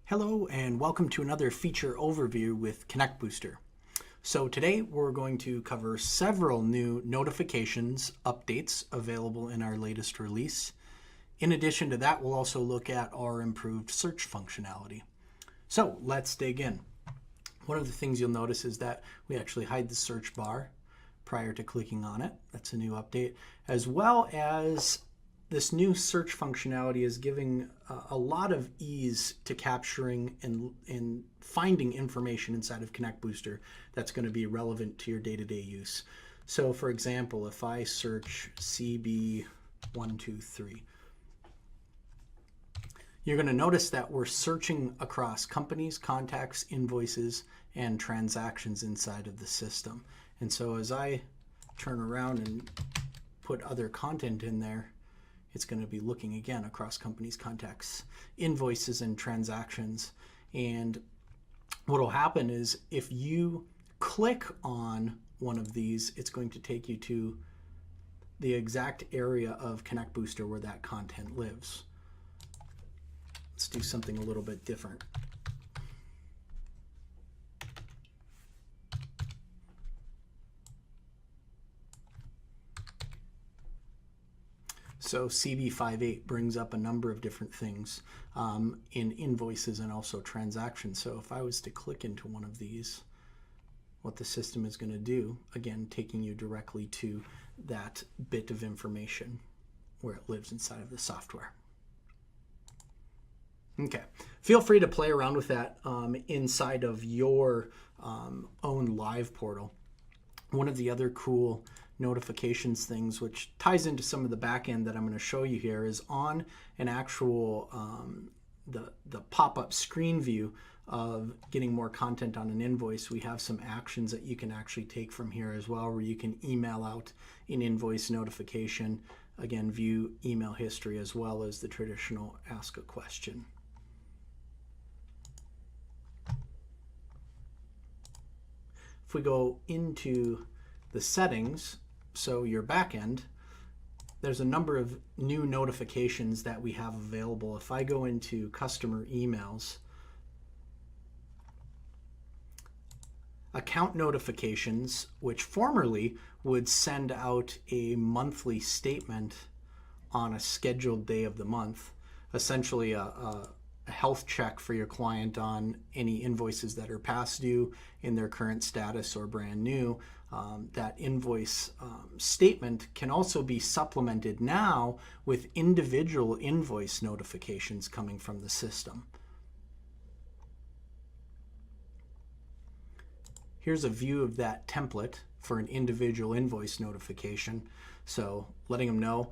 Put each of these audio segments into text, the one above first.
Hello and welcome to another feature overview with ConnectBooster. So today we're going to cover several new notifications, updates available in our latest release. In addition to that, we'll also look at our improved search functionality. So let's dig in. One of the things you'll notice is that we actually hide the search bar prior to clicking on it. That's a new update, as well as this new search functionality is giving a lot of ease to capturing and finding information inside of ConnectBooster that's going to be relevant to your day-to-day use. So for example, if I search CB123, you're going to notice that we're searching across companies, contacts, invoices, and transactions inside of the system. And so as I turn around and put other content in there, it's going to be looking again across companies, contacts, invoices, and transactions. And what will happen is if you click on one of these, it's going to take you to the exact area of ConnectBooster where that content lives. Let's do something a little bit different. So CB58 brings up a number of different things in invoices and also transactions. So if I was to click into one of these, what the system is going to do, again, taking you directly to that bit of information where it lives inside of the software. Okay, feel free to play around with that inside of your own live portal. One of the other cool notifications things, which ties into some of the back end that I'm going to show you here, is on an actual the pop-up screen view of getting more content on an invoice. We have some actions that you can actually take from here as well, where you can email out an invoice notification, again view email history, as well as the traditional ask a question. If we go into the settings, so your backend, there's a number of new notifications that we have available. If I go into customer emails, account notifications, which formerly would send out a monthly statement on a scheduled day of the month, essentially a health check for your client on any invoices that are past due, in their current status, or brand new. That invoice statement can also be supplemented now with individual invoice notifications coming from the system. Here's a view of that template for an individual invoice notification. So letting them know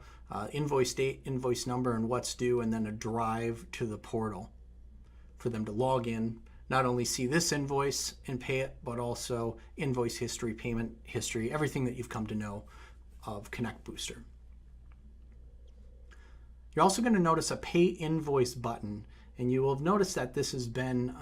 invoice date, invoice number, and what's due, and then a drive to the portal for them to log in, not only see this invoice and pay it, but also invoice history, payment history, everything that you've come to know of ConnectBooster. You're also going to notice a pay invoice button, and you will have noticed that this has been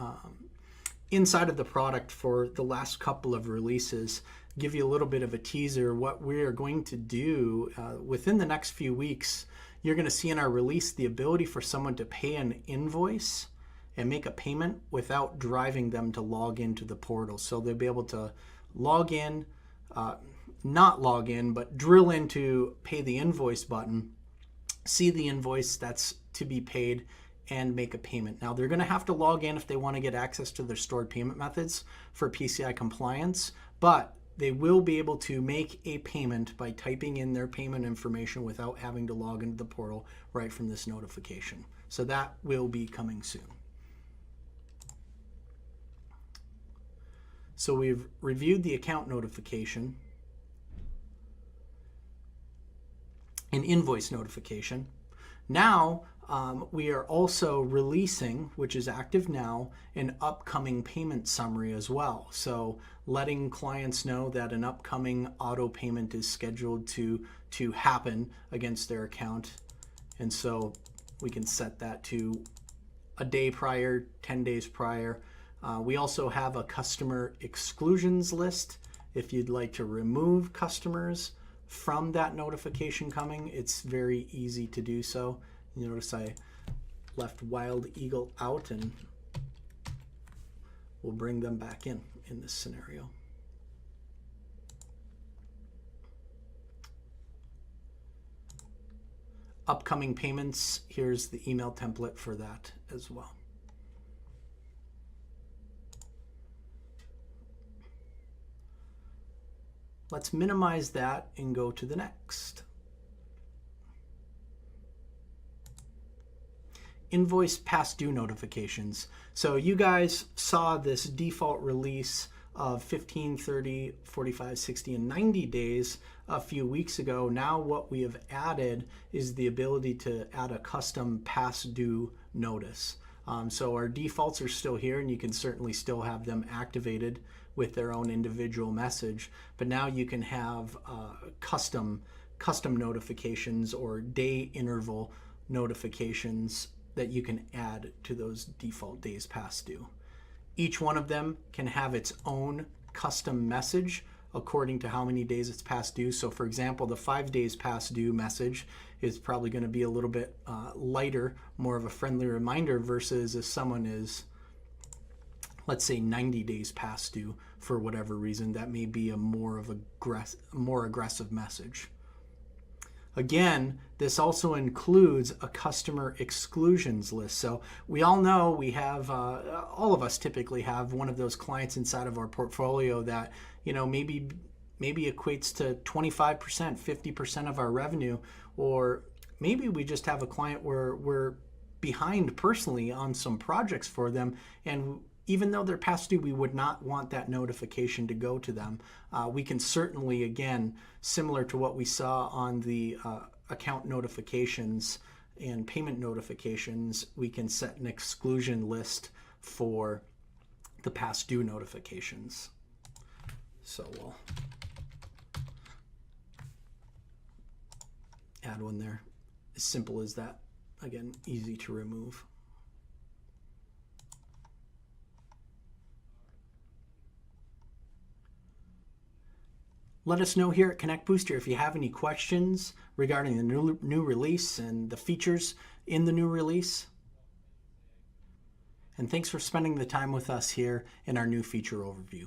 inside of the product for the last couple of releases. Give you a little bit of a teaser. What we're going to do within the next few weeks, you're going to see in our release the ability for someone to pay an invoice and make a payment without driving them to log into the portal. So they'll be able to log in, not log in, but drill into pay the invoice button, see the invoice that's to be paid, and make a payment. Now they're going to have to log in if they want to get access to their stored payment methods for PCI compliance, but they will be able to make a payment by typing in their payment information without having to log into the portal right from this notification. So that will be coming soon. So we've reviewed the account notification, an invoice notification. Now we are also releasing, which is active now, an upcoming payment summary as well. So letting clients know that an upcoming auto payment is scheduled to happen against their account. And so we can set that to a day prior, 10 days prior. We also have a customer exclusions list. If you'd like to remove customers from that notification coming, it's very easy to do so. You notice I left Wild Eagle out and we'll bring them back in this scenario. Upcoming payments, here's the email template for that as well. Let's minimize that and go to the next. Invoice past due notifications. So you guys saw this default release of 15, 30, 45, 60, and 90 days a few weeks ago. Now what we have added is the ability to add a custom past due notice. So our defaults are still here, and you can certainly still have them activated with their own individual message, but now you can have custom notifications or day interval notifications that you can add to those default days past due. Each one of them can have its own custom message according to how many days it's past due. So for example, the 5 days past due message is probably going to be a little bit lighter, more of a friendly reminder, versus if someone is, let's say, 90 days past due for whatever reason, that may be a more aggressive message. Again, this also includes a customer exclusions list. So we all know we have, all of us typically have one of those clients inside of our portfolio that, you know, maybe equates to 25%, 50% of our revenue, or maybe we just have a client where we're behind personally on some projects for them, and even though they're past due, we would not want that notification to go to them. We can certainly, again, similar to what we saw on the account notifications and payment notifications, we can set an exclusion list for the past due notifications. So we'll add one there. As simple as that. Again, easy to remove. Let us know here at ConnectBooster if you have any questions regarding the new release and the features in the new release. And thanks for spending the time with us here in our new feature overview.